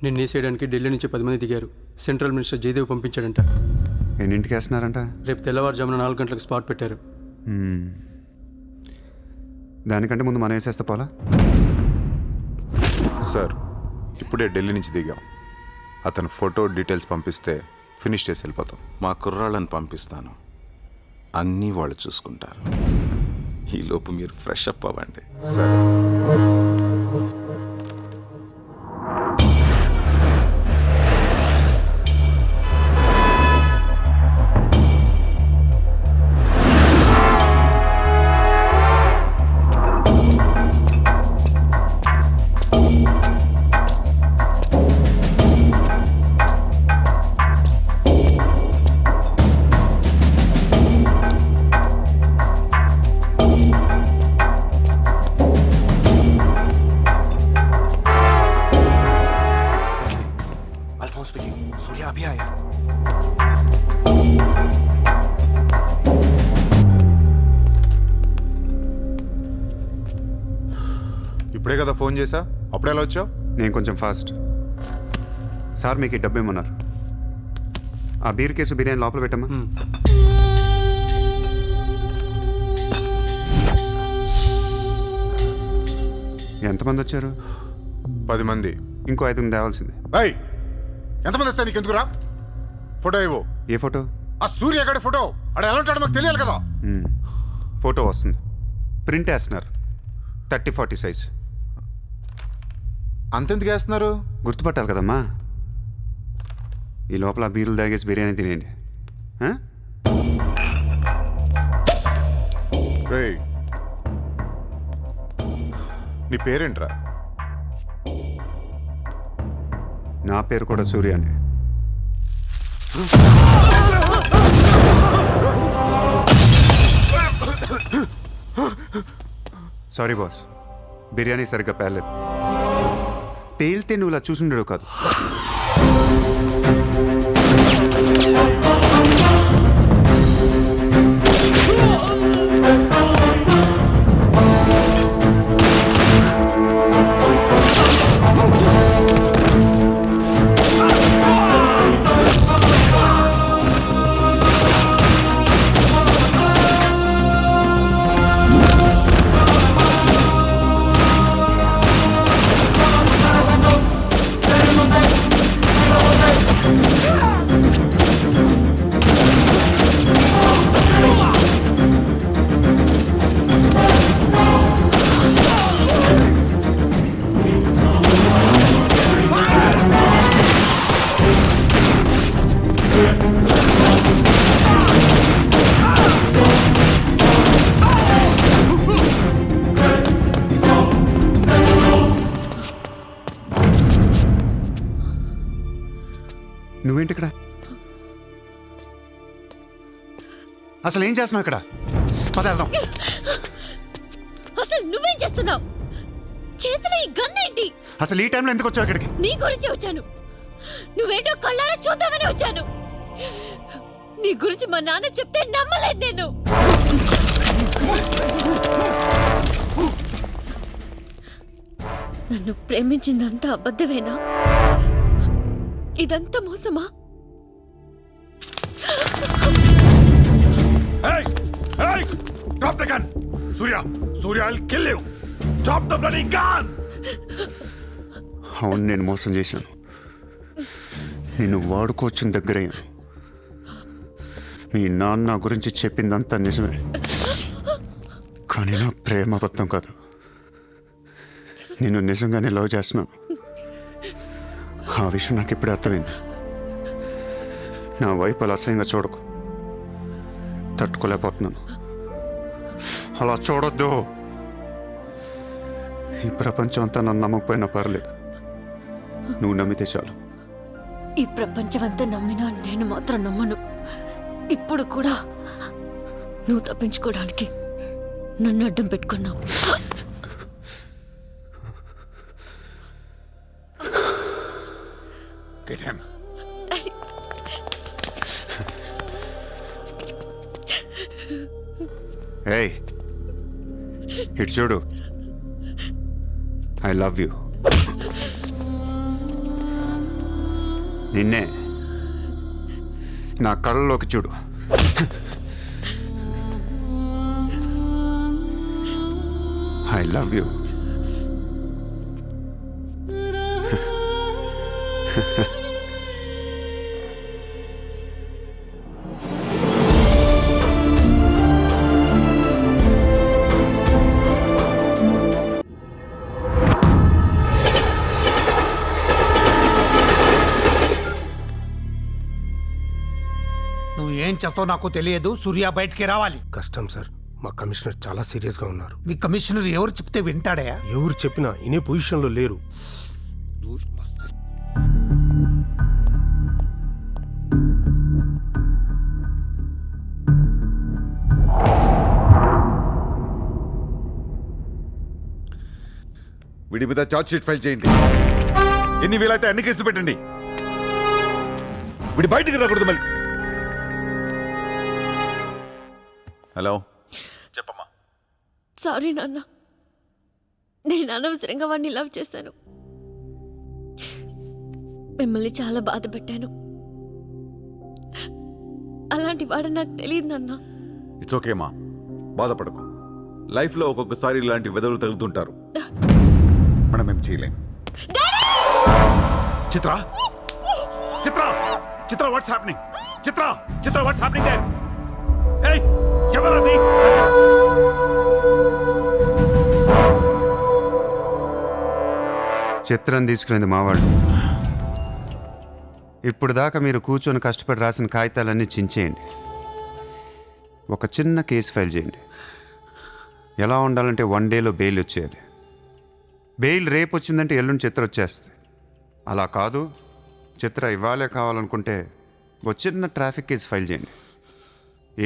నేను నేసేయడానికి ఢిల్లీ నుంచి 10 మంది దిగారు. సెంట్రల్ మినిస్టర్ జయదేవ్ పంపించాడంట. ఎన్నింటికి వేస్తున్నారంట? రేపు తెల్లవారుజామున 4 గంటలకు స్పాట్ పెట్టారు. దానికంటే ముందు మనం వేసేస్తే పోలా? సార్ ఇప్పుడే ఢిల్లీ నుంచి దిగాం. అతను ఫోటో డీటెయిల్స్ పంపిస్తే ఫినిష్ చేసి వెళ్ళిపోతాం. మా కుర్రాళ్ళని పంపిస్తాను, అన్నీ వాళ్ళు చూసుకుంటారు. ఈలోపు మీరు ఫ్రెష్ అప్ అవ్వండి. సరే. सूर्या अभी आया. ఇప్పుడే కదా ఫోన్ చేసా, అప్పుడే ఎలా వచ్చావు? నేను కొంచెం ఫాస్ట్. సార్ మీకు ఈ డబ్బు ఏమన్నారు? ఆ బీర్ కేసు బిర్యానీ లోపల పెట్టమ్మా. ఎంతమంది వచ్చారు? 10 మంది. ఇంకో 5 తేవాల్సింది. ఎంతమంది వస్తాయి నీకు ఎందుకురా? ఫోటో ఇవ్వు. ఏ ఫోటో? ఆ సూర్య గడి ఫోటో. అక్కడ ఎలా ఉంటాడో మాకు తెలియాలి కదా. ఫోటో వస్తుంది, ప్రింట్ వేస్తున్నారు. 30-40 సైజ్. అంతెందుకు వేస్తున్నారు? గుర్తుపట్టాలి కదమ్మా. ఈ లోపల బీరులు తాగేసి బిర్యానీ తినేయండి. రేయ్, నీ పేరేంట్రా? నా పేరు కూడా సూర్య అండి. సారీ బాస్, బిర్యానీ సరిగ్గా పేర్లేదు. పేలితే నువ్వు ఇలా చూసుండడు కాదు. నువ్వేంటి ఇక్కడ? అసలు ఏం చేస్తున్నావు ఇక్కడ? పదేద్దాం. అసలు నువ్వేం చేస్తున్నావు? చేతిలో ఈ గన్ ఏంటి? అసలు ఈ టైంలో ఎందుకు వచ్చావు ఇక్కడికి? నీ గురించి వచ్చాను. నువ్వేంటో కళ్ళారా చూద్దామని వచ్చాను. నీ గురించి మా నాన్న చెప్తే నమ్మలేదు నేను. నన్ను ప్రేమించిందంతా అబద్ధమేనా? ఇదంతా మోసమా? Hey! Hey! Drop the gun! Surya, I'll kill you! Drop the bloody gun! అవును, నేను మోసం చేశాను. నిన్ను వాడుకోవచ్చిన దగ్గరయ్యాను. మీ నాన్న గురించి చెప్పిందంతా నిజమే, కానీ నా ప్రేమ అబద్ధం కాదు. నిన్ను నిజంగానే లవ్ చేస్తున్నాను. ఆ విషయం నాకు ఇప్పుడే అర్థమైంది. నా వైపు అలా అసహ్యంగా చూడకు. తట్టుకోలేకపోతున్నాను. అలా చూడొద్దు. ఈ ప్రపంచం అంతా నన్ను నమ్మకపోయినా పర్లేదు, నువ్వు నమ్మితే చాలు. ఈ ప్రపంచమంతా నమ్మినా నేను మాత్రం నమ్మను. ఇప్పుడు కూడా నువ్వు తప్పించుకోవడానికి నన్ను అడ్డం పెట్టుకున్నావు. Get him. ఏయ్, ఇటు చూడు. I love you. నిన్నే. నా కళ్ళలోకి చూడు. I love you. నువ్వు ఏం చేస్తావు నాకు తెలియదు. సూర్య బయటికి రావాలి. కష్టం సార్, మా కమిషనర్ చాలా సీరియస్గా ఉన్నారు. మీ కమిషనర్ ఎవరు చెప్తే వింటాడయా? ఎవరు చెప్పినా ఇనే పొజిషన్లో లేరు. వీడి మీద చార్జ్ షీట్ ఫైల్ చేయండి. ఎన్ని వీలైతే అన్ని కేసులు పెట్టండి. వీడి బయటికి రాకూడదు మళ్ళీ. హలో, చెప్పమ్మా. సారీ నాన్న, నేను అనవసరంగా వాడిని లవ్ చేశాను. మిమ్మల్ని చాలా బాధ పెట్టాను. అలాంటి వాడు నాకు తెలియదు నాన్న. ఇట్స్ ఓకే మా, బాధపడకు. లైఫ్లో ఒక్కొక్కసారి ఇలాంటి వెదవులు తగులుతుంటారు. మనం ఏం చేయలేం. Chitra, Chitra, Chitra, what's happening? Chitra, Chitra, what's happening there? ఏయ్, ఎవరది? చిత్రం తీసుకునేది మావాళ్ళు. ఇప్పుడు దాకా మీరు కూర్చొని కష్టపడి రాసిన కాగితాలన్నీ చించేయండి. ఒక చిన్న కేసు ఫైల్ చేయండి. ఎలా ఉండాలంటే 1 డేలో బెయిల్ వచ్చేయాలి. బెయిల్ రేపు వచ్చిందంటే ఎల్లుండి చిత్ర వచ్చేస్తుంది. అలా కాదు, చిత్ర ఇవ్వాలే కావాలనుకుంటే ఒక చిన్న ట్రాఫిక్ కేసు ఫైల్ చేయండి.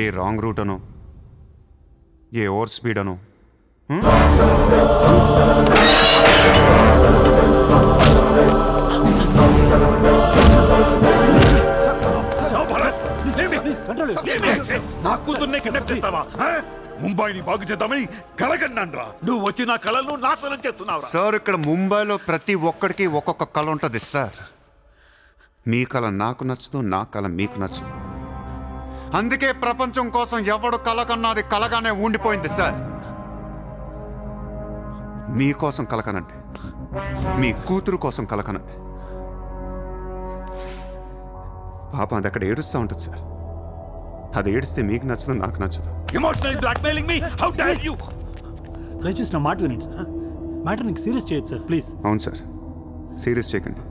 ఏ రాంగ్ రూట్ అనో, ఏ ఓవర్ స్పీడ్ అనో. నా కూతుర్నే కిడ్నాప్ చేస్తావా? ముంబైని బాగు చేద్దామని కలగన్నాన్రా. నువ్వు వచ్చి నా కళను నాశనం చేస్తున్నావురా. సార్, ఇక్కడ ముంబైలో ప్రతి ఒక్కడికి ఒక్కొక్క కళ ఉంటుంది సార్. మీ కళ నాకు నచ్చదు, నా కళ మీకు నచ్చదు. అందుకే ప్రపంచం కోసం ఎవడు కళ కన్నది కలగానే ఉండిపోయింది సార్. మీకోసం కలకనండి, మీ కూతురు కోసం కలకనండి. పాపం అది అక్కడ ఏడుస్తూ ఉంటుంది సార్. అది ఏడిస్తే మీకు నచ్చదు, నాకు నచ్చదు. Emotional blackmailing me, how dare you? దయచేసి నా మాట వినండి సార్. మ్యాటర్ నీకు సీరియస్ చేయొచ్చు సార్, ప్లీజ్. అవును సార్, సీరియస్ చేయకండి.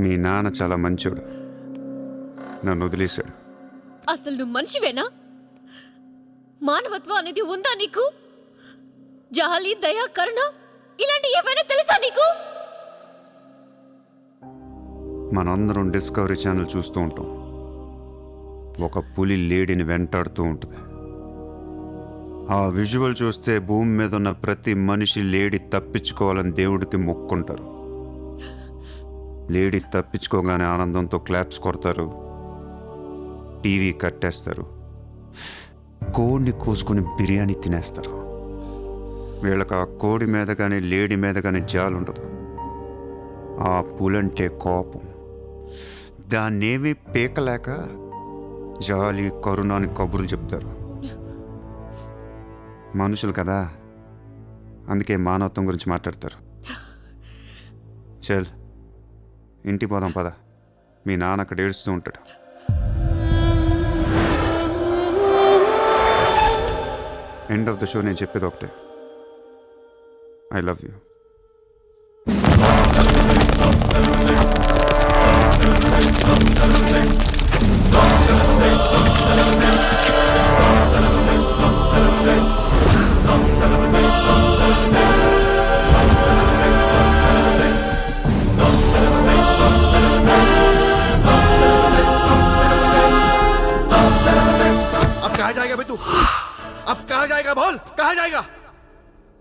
మీ నాన్న చాలా మంచోడు, నన్ను వదిలేశాడు. అసలు నువ్వు మనిషివేనా? మానవత్వం అనేది ఉందా నీకు? జాలి, దయ, కరుణ ఇలాంటి ఏమైనా తెలుసా నీకు? మనందరం డిస్కవరీ ఛానల్ చూస్తూ ఉంటాం. ఒక పులి లేడీని వెంటాడుతూ ఉంటుంది. ఆ విజువల్ చూస్తే భూమి మీద ఉన్న ప్రతి మనిషి లేడీ తప్పించుకోవాలని దేవుడికి మొక్కుంటారు. లేడీ తప్పించుకోగానే ఆనందంతో క్లాప్స్ కొడతారు, టీవీ కట్టేస్తారు, కోడిని కోసుకొని బిర్యానీ తినేస్తారు. వీళ్ళకి ఆ కోడి మీద కానీ లేడీ మీద కానీ జాలి ఉండదు. ఆ పులంటే కోపం. దాన్నేమీ పీకలేక జాలి, కరుణ అని కబుర్లు చెప్తారు. మనుషులు కదా, అందుకే మానవత్వం గురించి మాట్లాడతారు. చల్, ఇంటికి పోదాం పద. మీ నాన్న అక్కడ ఏడుస్తూ ఉంటాడు. ఎండ్ ఆఫ్ ద షో నేను చెప్పేది ఒకటే, ఐ లవ్ యూ. जाएगा बे तू? अब कहाँ जाएगा बोल, कहाँ जाएगा?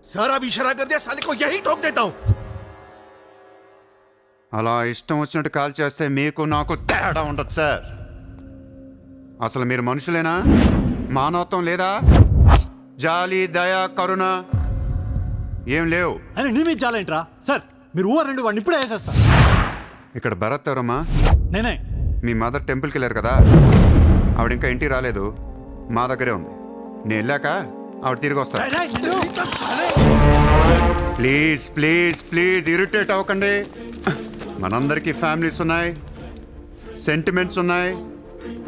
सारा भी इशारा कर दिया, साले को यही ठोक देता हूँ. అలా ఇష్టం వచ్చినట్టు కాల్ చేస్తే మీకు నాకు తేడా ఉండదు సార్. అసలు మీరు మనుషులేనా? మానవత్వం లేదా? జాలి, దయ, కరుణ ఏం లేవు. ఆయన నీ మీద చాలేంట్రా సార్? మీరు ఊరండి వాడిని ఇప్పుడే వేసేస్తా. ఇక్కడ భరత్ ఎవరమ్మా? నేనే. మీ మదర్ టెంపుల్కి వెళ్ళారు కదా, ఆవిడ ఇంకా ఇంటికి రాలేదు, మా దగ్గరే ఉంది. నేను వెళ్ళాక ఆవిడ తిరిగి వస్తాను. ప్లీజ్ ప్లీజ్ ప్లీజ్ ఇరిటేట్ అవ్వకండి. మనందరికీ ఫ్యామిలీస్ ఉన్నాయి, సెంటిమెంట్స్ ఉన్నాయి,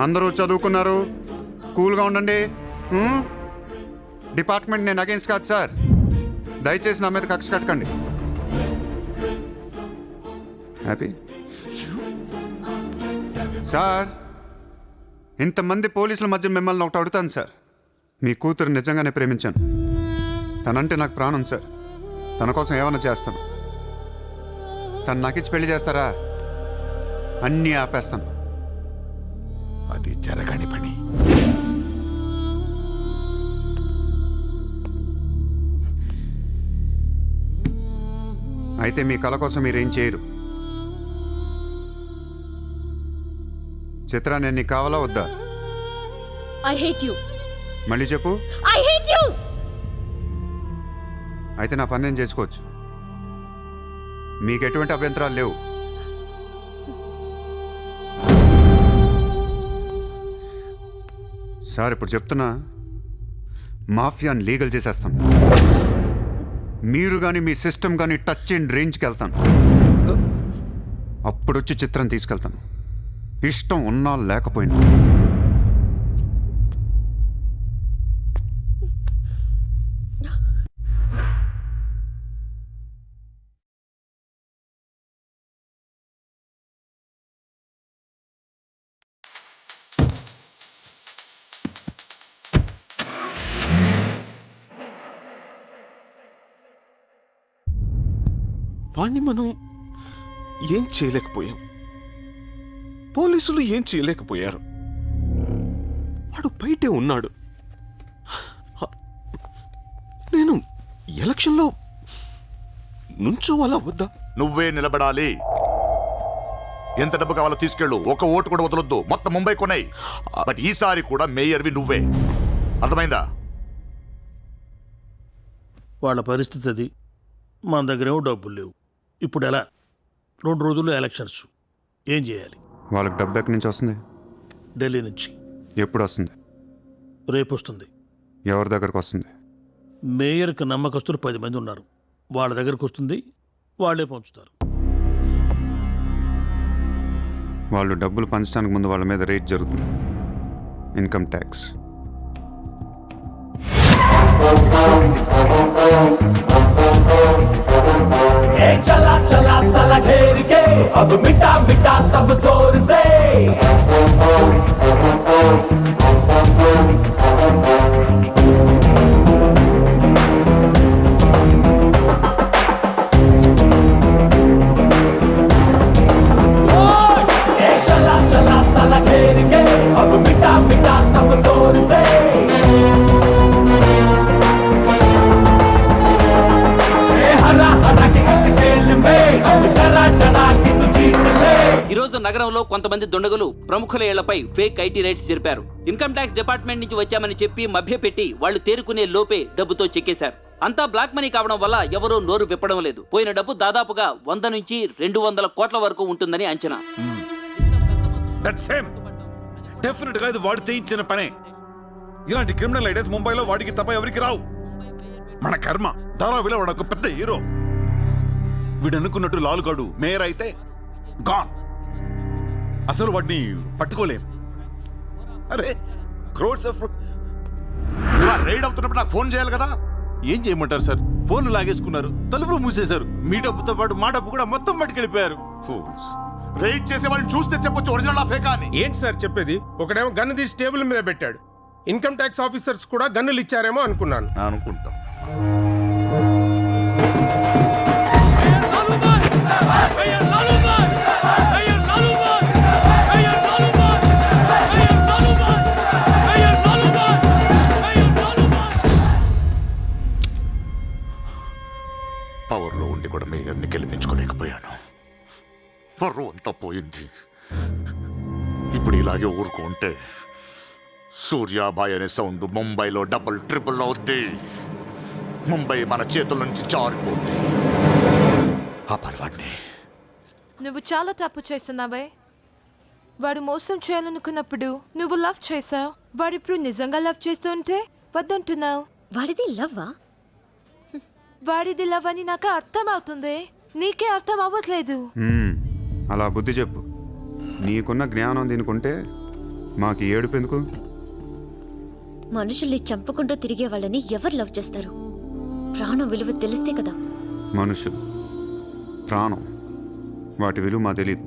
అందరూ చదువుకున్నారు. కూల్గా ఉండండి. డిపార్ట్మెంట్ నేను అగేన్స్ట్ కాదు సార్. దయచేసి నా మీద కక్ష కట్టకండి. Happy sir. ఇంతమంది పోలీసుల మధ్య మిమ్మల్ని ఒకటి అడుగుతాను సార్. మీ కూతురు నిజంగానే ప్రేమించాను. తనంటే నాకు ప్రాణం సార్. తన కోసం ఏమైనా చేస్తాను. తను నాకిచ్చి పెళ్లి చేస్తారా? అన్నీ ఆపేస్తాను. అది జరగని పని. అయితే మీ కళ కోసం మీరేం చేయరు. చిత్ర, నేను నీకు కావాలా వద్దా? I hate you. మళ్ళీ చెప్పు. I hate you. అయితే నా పని నేను చేసుకోవచ్చు. మీకు ఎటువంటి అభ్యంతరాలు లేవు. సార్, ఇప్పుడు చెప్తున్నా, మాఫియాని లీగల్ చేసేస్తాను. మీరు కానీ మీ సిస్టమ్ కానీ టచ్ అండ్ రేంజ్కి వెళ్తాను. అప్పుడు వచ్చి చిత్రం తీసుకెళ్తాను. ఇష్టం ఉన్నా లేకపోయినా. వాణ్ణి మనం ఏం చేయలేకపోయాం. పోలీసులు ఏం చేయలేకపోయారు. వాడు బయటే ఉన్నాడు. నేను ఎలక్షన్లో నుంచోవాలా వద్దా? నువ్వే నిలబడాలి. ఎంత డబ్బు కావాలో తీసుకెళ్ళు. ఒక ఓటు కూడా వదలొద్దు. మొత్తం ముంబై కొన్నాయి. బట్ ఈసారి కూడా మేయర్వి నువ్వే. అర్థమైందా? వాళ్ళ పరిస్థితి అది. మన దగ్గరేమో డబ్బులు లేవు. ఇప్పుడు ఎలా? 2 రోజుల్లో ఎలక్షన్స్. ఏం చేయాలి? వాళ్ళకి డబ్బు ఎక్కడి నుంచి వస్తుంది? ఢిల్లీ నుంచి. ఎప్పుడు వస్తుంది? రేపు వస్తుంది. ఎవరి దగ్గరకు వస్తుంది? మేయర్కి నమ్మకస్తులు 10 మంది ఉన్నారు. వాళ్ళ దగ్గరకు వస్తుంది. వాళ్ళే పంచుతారు. వాళ్ళు డబ్బులు పంచడానికి ముందు వాళ్ళ మీద రేట్ జరుగుతుంది. Income tax. चला चला साला घेर के अब मिटा मिटा सब जोर से चला चला साला घेर के अब मिटा मिटा सब जोर से ఈరోజు నగరంలో కొంతమంది దుండగులు ప్రముఖుల ఇళ్లపై ఫేక్ ఐటీ రైట్స్ జరిపారు. ఇన్కమ్ ట్యాక్స్ డిపార్ట్మెంట్ నుంచి వచ్చామని చెప్పి మభ్యపెట్టి వాళ్ళు తేరుకునే లోపే డబ్బుతో చెక్కేశారు. అంతా బ్లాక్ మనీ కావడం వల్ల ఎవరూ నోరు విప్పడం లేదు. పోయిన డబ్బు దాదాపుగా 100 నుంచి 200 కోట్ల వరకు ఉంటుందని అంచనా. డెఫినెట్ గా ఇది వాడు చేయించిన పనే. ఇలాంటి క్రిమినల్ ఐడియాస్ ముంబైలో వాడికి తప్ప ఎవరికి రావు. మన కర్మ. ధారావిలో వాడు ఒక పెద్ద హీరో. వీడు అనుకున్నట్టు లాలుగాడు మేయర్ అయితే గాన్. అసలు వాడిని పట్టుకోలేం. అరే క్రోర్స్ ఆఫ్ రైడ్ అవుతున్నప్పుడు నాకు ఫోన్ చేయాలి కదా. ఏం చేయమంటారు సార్? ఫోన్లు లాగేసుకున్నారు, తలుపులు మూసేశారు. మీ డబ్బుతో పాటు మా డబ్బు కూడా మొత్తం పట్టుకెళ్ళిపోయారు. ఫూల్స్. రైడ్ చేసే వాళ్ళని చూస్తే చెప్పొచ్చు ఒరిజినల్ ఆ ఫేకా అని. ఏంటి సార్ చెప్పేది? ఒకడేమో గన్ను తీసి టేబుల్ మీద పెట్టాడు. ఇన్కమ్ ట్యాక్స్ ఆఫీసర్స్ కూడా గన్నులు ఇచ్చారేమో అనుకున్నాను. అనుకుంటాం. పరువు అంతా పోయింది. ఇప్పుడు ఇలాగే ఊరుకుంటే సూర్యాబాయ్ అనే సౌండ్ ముంబైలో డబుల్ ట్రిపుల్ అవుద్ది. ముంబై మన చేతుల నుంచి జారిపోద్ది. ఆ పర్వాడిని నువ్వు చాలా తప్పు చేస్తున్నావే. వాడు మోసం చేయాలనుకున్నప్పుడు నువ్వు లవ్ చేసావు. వాడు ఇప్పుడు నిజంగా లవ్ చేస్తుంటే వద్దంటున్నావు. వాడిది లవ్వా? వాడిది లవ్ అని నాకు అర్థం అవుతుంది, నీకే అర్థం అవ్వట్లేదు. అలా బుద్ధి చెప్పు. నీకున్న జ్ఞానం దీనికుంటే మాకు ఏడుపు ఎందుకు? మనుషుల్ని చంపుకుంటూ తిరిగే వాళ్ళని ఎవరు లవ్ చేస్తారు? ప్రాణం విలువ తెలిస్తే కదా. మనుషులు, ప్రాణం, వాటి విలువ మా తెలీదు.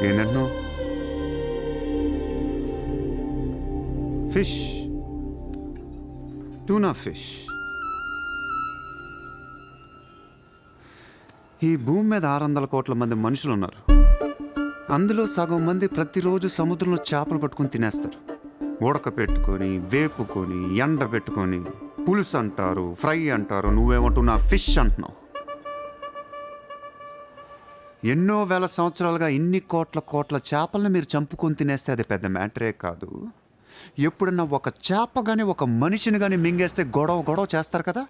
ఏంటంటున్నావు? Fish, tuna fish. ఈ భూమి మీద 600 కోట్ల మంది మనుషులు ఉన్నారు. అందులో సగం మంది ప్రతిరోజు సముద్రంలో చేపలు పట్టుకొని తినేస్తారు. ఉడక పెట్టుకొని, వేపుకొని, ఎండ పెట్టుకొని, పులుసు అంటారు, ఫ్రై అంటారు. నువ్వేమంటున్నా ఫిష్ అంటున్నావు. ఎన్నో వేల సంవత్సరాలుగా ఇన్ని కోట్ల చేపలను మీరు చంపుకొని తినేస్తే అది పెద్ద మ్యాటరే కాదు. ఎప్పుడన్నా ఒక చేప కానీ ఒక మనిషిని కానీ మింగేస్తే గొడవ చేస్తారు కదా.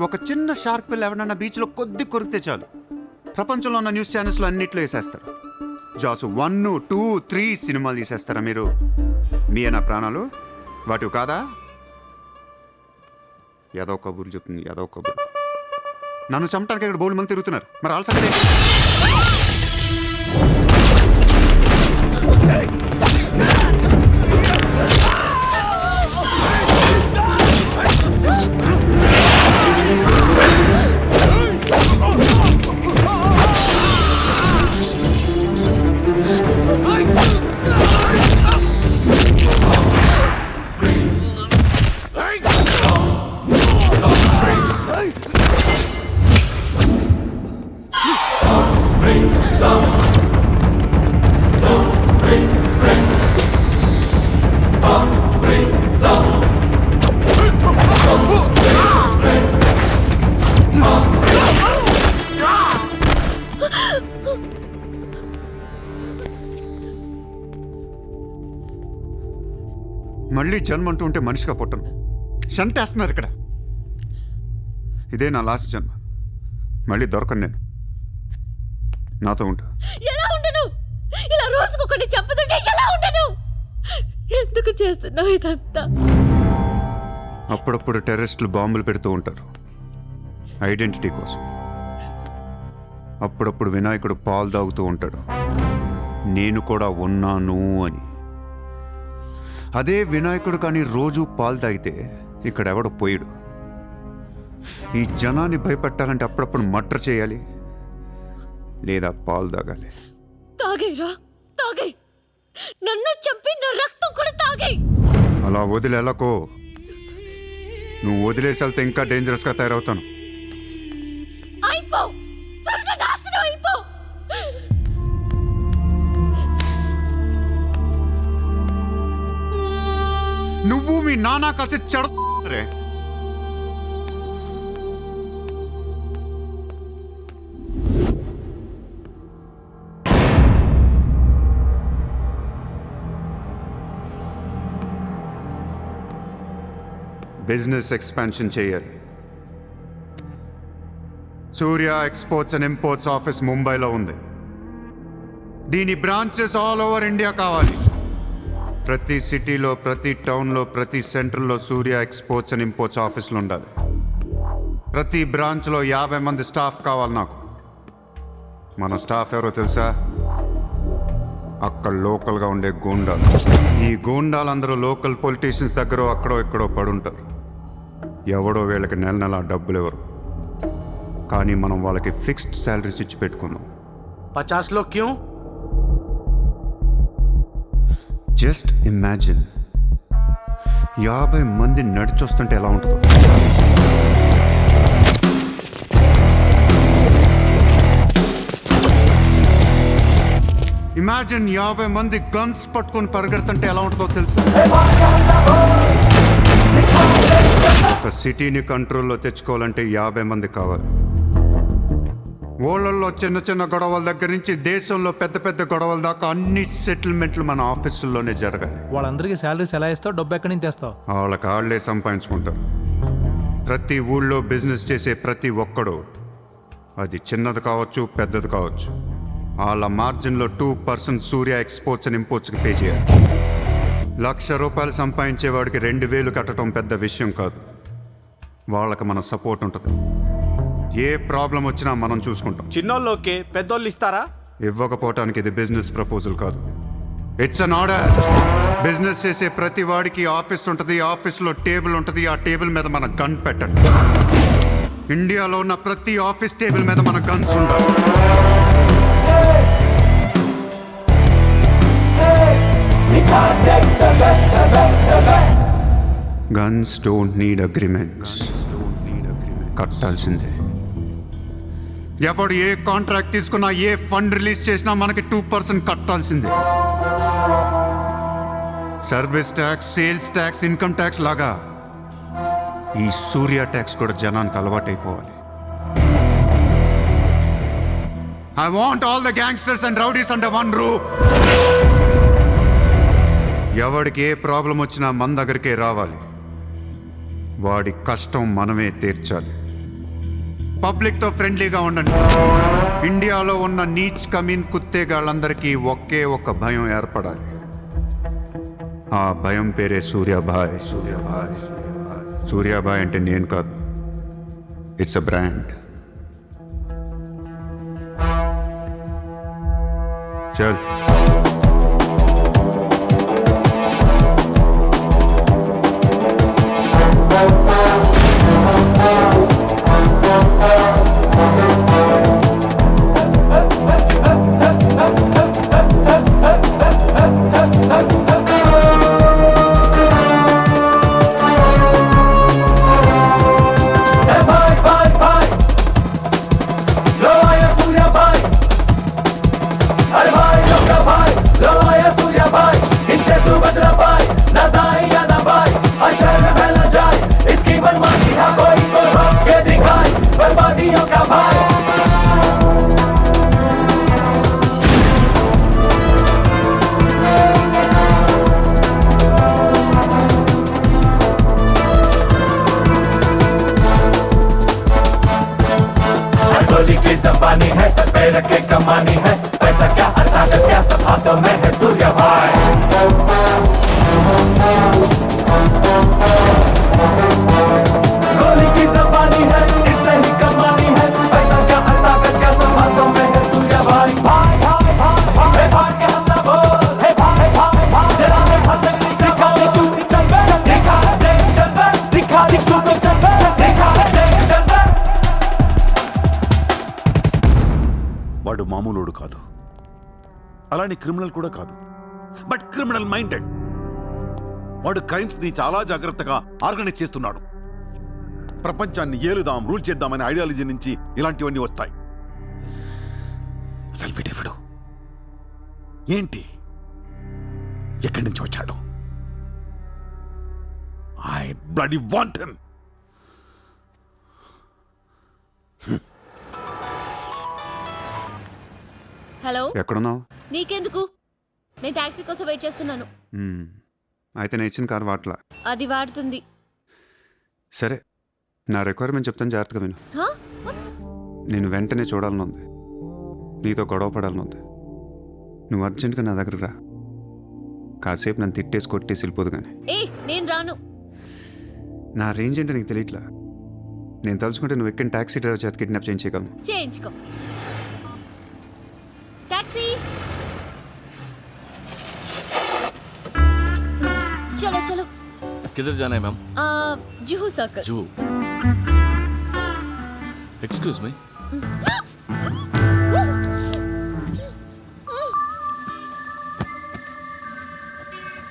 ఒక చిన్న షార్క్ పిల్ల ఎవరన్నా బీచ్లో కొద్ది కొరికితే చాలు, ప్రపంచంలో ఉన్న న్యూస్ ఛానల్స్లో అన్నిట్లో వేసేస్తారు. జాసు 1, 2, 3 సినిమాలు తీసేస్తారా మీరు? మీ నా ప్రాణాలు వాటివి కాదా? ఏదో కబుర్లు చెప్తుంది, ఏదో కబుర్లు. నన్ను చంపడానికి ఇక్కడ బోల్డ్ మంది తిరుగుతున్నారు. మరి వాళ్ళ సంగతి ఏంటి? మళ్ళీ జన్మ అంటూ ఉంటే మనిషిగా పుట్టను. చంపేస్తున్నారు ఇక్కడ. ఇదే నా లాస్ట్ జన్మ. మళ్ళీ దొరకను నేను. నాతో ఉంటు. ఎలా ఉండను? ఇలా రోజుకొకటి చంపుతుంటే ఎలా ఉండను? ఎందుకు చేస్తున్నావు ఇదంతా? అప్పుడప్పుడు టెర్రరిస్టులు బాంబులు పెడుతూ ఉంటారు ఐడెంటిటీ కోసం. అప్పుడప్పుడు వినాయకుడు పాలు తాగుతూ ఉంటాడు, నేను కూడా ఉన్నాను అని. అదే వినాయకుడు కానీ రోజు పాలు తాగితే ఇక్కడెవడు పోయాడు. ఈ జనాన్ని భయపెట్టాలంటే అప్పుడప్పుడు మర్డర్ చేయాలి, లేదా పాలు తాగాలి. తాగేరా, తాగే. నన్ను చంపి నా రక్తం కూడా తాగే. అలా వదిలేలకో. నువ్వు వదిలేసి వెళ్తే ఇంకా డేంజరస్గా తయారవుతాను. అయిపో, సర్వనాశనం అయిపో. నువ్వు మీ నాన్న కలిసి చెడరే. బిజినెస్ ఎక్స్పాన్షన్ చేయాలి. సూర్య ఎక్స్పోర్ట్స్ అండ్ ఇంపోర్ట్స్ ఆఫీస్ ముంబైలో ఉంది. దీని బ్రాంచెస్ ఆల్ ఓవర్ ఇండియా కావాలి. ప్రతి సిటీలో, ప్రతి టౌన్లో, ప్రతి సెంటర్లో సూర్య ఎక్స్పోర్ట్స్ అండ్ ఇంపోర్ట్స్ ఆఫీసులు ఉండాలి. ప్రతి బ్రాంచ్లో 50 మంది స్టాఫ్ కావాలి నాకు. మన స్టాఫ్ ఎవరో తెలుసా? అక్కడ లోకల్గా ఉండే గూండాలు. ఈ గూండాలందరూ లోకల్ పొలిటీషియన్స్ దగ్గర అక్కడో ఇక్కడో పడుంటారు. ఎవడో వీళ్ళకి నెల డబ్బులు ఎవరు, కానీ మనం వాళ్ళకి ఫిక్స్డ్ శాలరీస్ ఇచ్చి పెట్టుకుందాం. 50 लोग क्यों? జస్ట్ ఇమాజిన్ 50 మంది నడిచొస్తుంటే ఎలా ఉంటుందో. ఇమాజిన్ 50 మంది గన్స్ పట్టుకొని పరిగెడుతుంటే ఎలా ఉంటుందో తెలుసా? ఒక సిటీని కంట్రోల్లో తెచ్చుకోవాలంటే 50 మంది కావాలి. ఊళ్ళల్లో చిన్న చిన్న గొడవల దగ్గర నుంచి దేశంలో పెద్ద పెద్ద గొడవల దాకా అన్ని సెటిల్మెంట్లు మన ఆఫీసుల్లోనే జరగాలి. వాళ్ళందరికీ శాలరీస్ ఎలా ఇస్తావు, డబ్బు ఎక్కడి నుంచి తెస్తావు? వాళ్ళకి వాళ్ళే సంపాదించుకుంటారు. ప్రతి ఊళ్ళో బిజినెస్ చేసే ప్రతి ఒక్కడు, అది చిన్నది కావచ్చు పెద్దది కావచ్చు, వాళ్ళ మార్జిన్లో 2% సూర్య ఎక్స్పోర్ట్స్ అండ్ ఇంపోర్ట్స్కి పే చేయాలి. ₹1,00,000 సంపాదించేవాడికి 2,000 కట్టడం పెద్ద విషయం కాదు. వాళ్ళకి మన సపోర్ట్ ఉంటుంది. ఏ ప్రాబ్లం వచ్చినా మనం చూసుకుంటాం. చిన్నోళ్ళు ఓకే, పెద్దోళ్ళు ఇస్తారా? ఇవ్వకపోవటానికి ఇది బిజినెస్ ప్రపోజల్ కాదు, ఇట్స్ అన్ ఆర్డర్. బిజినెస్ చేసే ప్రతి వాడికి ఆఫీస్ ఉంటుంది, ఆఫీస్లో టేబుల్ ఉంటుంది. ఆ టేబుల్ మీద మన గన్ పెట్టండి. ఇండియాలో ఉన్న ప్రతి ఆఫీస్ టేబుల్ మీద మన గన్స్ ఉండాలి. Guns don't need agreements. కట్టాల్సిందే. ఎవడు ఏ కాంట్రాక్ట్ తీసుకున్నా, ఏ ఫండ్ రిలీజ్ చేసినా మనకి 2% కట్టాల్సిందే. Service tax, sales tax, income tax లాగా ఈ సూర్య ట్యాక్స్ కూడా జనానికి అలవాటైపోవాలి. I want all the gangsters and rowdies under one roof. ఎవడికి ఏ ప్రాబ్లం వచ్చినా మన దగ్గరికే రావాలి. వాడి కష్టం మనమే తీర్చాలి. పబ్లిక్తో ఫ్రెండ్లీగా ఉండండి. ఇండియాలో ఉన్న నీచ్ కమీన్ కుత్తేగాళ్ళందరికీ ఒకే ఒక భయం ఏర్పడాలి. ఆ భయం పేరే సూర్యాభాయ్. సూర్యాభాయ్ సూర్యాభాయ్ అంటే నేను కాదు, ఇట్స్ అ బ్రాండ్. చల్. जबानी है, सर पे रखे कमानी है, पैसा क्या ताकत क्या सब हाथों में है सूर्या भाई. गोली की जबानी है, इससे ही कमानी है, पैसा क्या ताकत क्या सब हाथों में है सूर्या भाई. भाई भाई भाई भाई भाई के हमला बोल, हे भाई भाई भाई जरा दे हाथ में दिखा दे तू चल बे, दिखा दे चल बे, दिखा दे तू तो चल बे, दिखा दे चल बे. వాడు మామూలుడు కాదు, అలానే క్రిమినల్ కూడా కాదు, బట్ క్రిమినల్ మైండెడ్. వాడు క్రైమ్స్ ని చాలా జాగ్రత్తగా ఆర్గనైజ్ చేస్తున్నాడు. ప్రపంచాన్ని ఏలుదాం, రూల్ చేద్దామనే ఐడియాలజీ నుంచి ఇలాంటివన్నీ వస్తాయి. అసలు వీడెవడు, ఏంటి, ఎక్కడి నుంచి వచ్చాడు? I bloody want him. Hello, ఎక్కడున్నావు? నీకెందుకు? నేను టాక్సీ కోసం వెయిట్ చేస్తున్నాను. అయితే నేను ఇచ్చిన కారు వాట్లా. అది వాడుతుంది. సరే, నా రిక్వైర్మెంట్ చెప్తాను, జాగ్రత్తగా విను. హా? నేను వెంటనే చూడాలనుంది, నీతో గొడవ పడాలనుంది. నువ్వు అర్జెంట్గా నా దగ్గరకు రా. కాసేపు నన్ను తిట్టేసి కొట్టేసి వెళ్ళిపోదు కానీ. ఏ నేను రాను. నా రేంజ్ ఏంటో నీకు తెలియట్లా. నేను తలుచుకుంటే నువ్వు ఎక్కిన టాక్సీ డ్రైవర్ చేత కిడ్నాప్ చేయించగలను. చేయించుకో. టాక్సీ, चलो चलो. किधर जाना है ma'am? Juhu circle. Juhu. Excuse me.